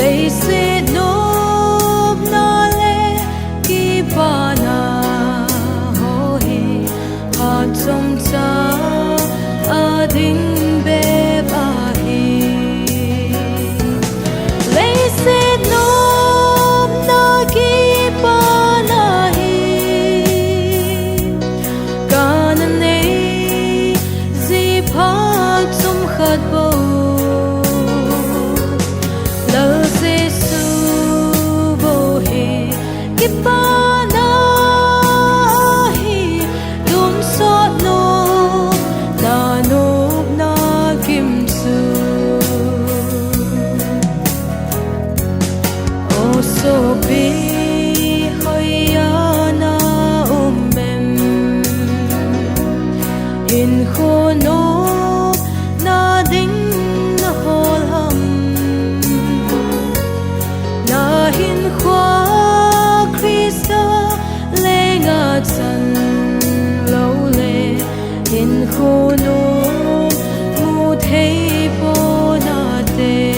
lấy sẽ nộp na lệ kỳ ba na ho he ha trong cha a ding be ba he lấy sẽ nộp na kỳ ba na he ca nan nei zi pha zum khat bo pa na hi dum so no na no na kim su o so bi hoya na mem in kho no na ding na hol ham na hin khoa chân lâu lệ in khô nô mu thấy bố na tê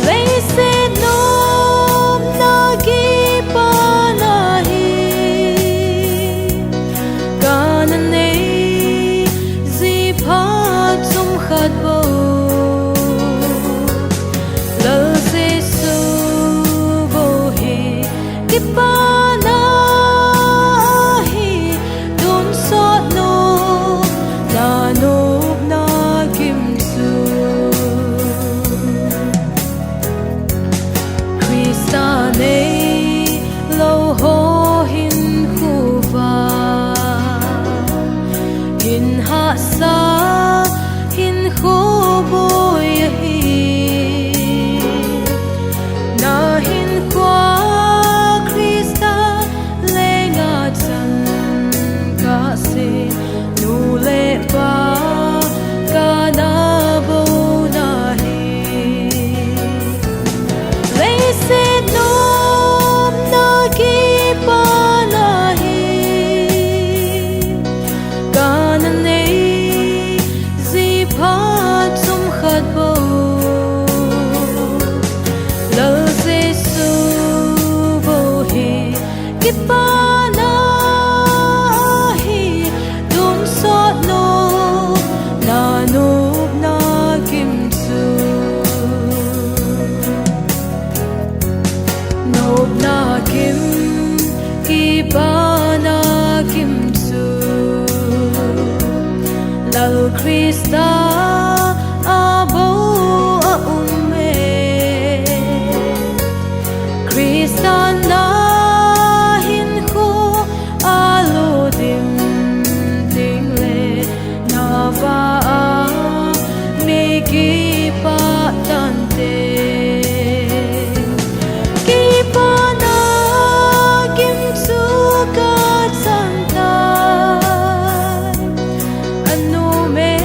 lấy sẽ nôm na kỳ ba na hi ca nan nei zi pha zum khat bo lỡ sẽ su vô hi kỳ ba lâu ho hin khu va hin hạ sa hin khô bôi hi na hin qua Krista lê ngã chân ca se nu lê ba ca na bo na hi lấy sẽ pa na hi dum so no na nộp na kim su nộp na kim kỳ ba na kim su lal Krista a bo a me Krista na kỳ ba tan te kỳ ba na kim su ka san ta anu me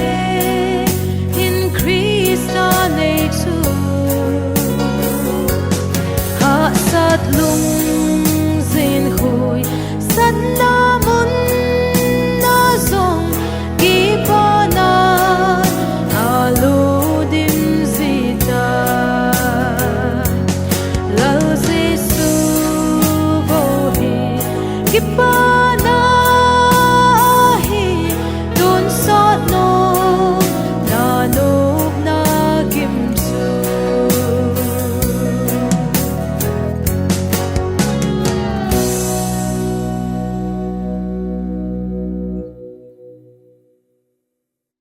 in Krista nei chu ha sat lung zin khoi sat na mun na zong kỳ ba na keep on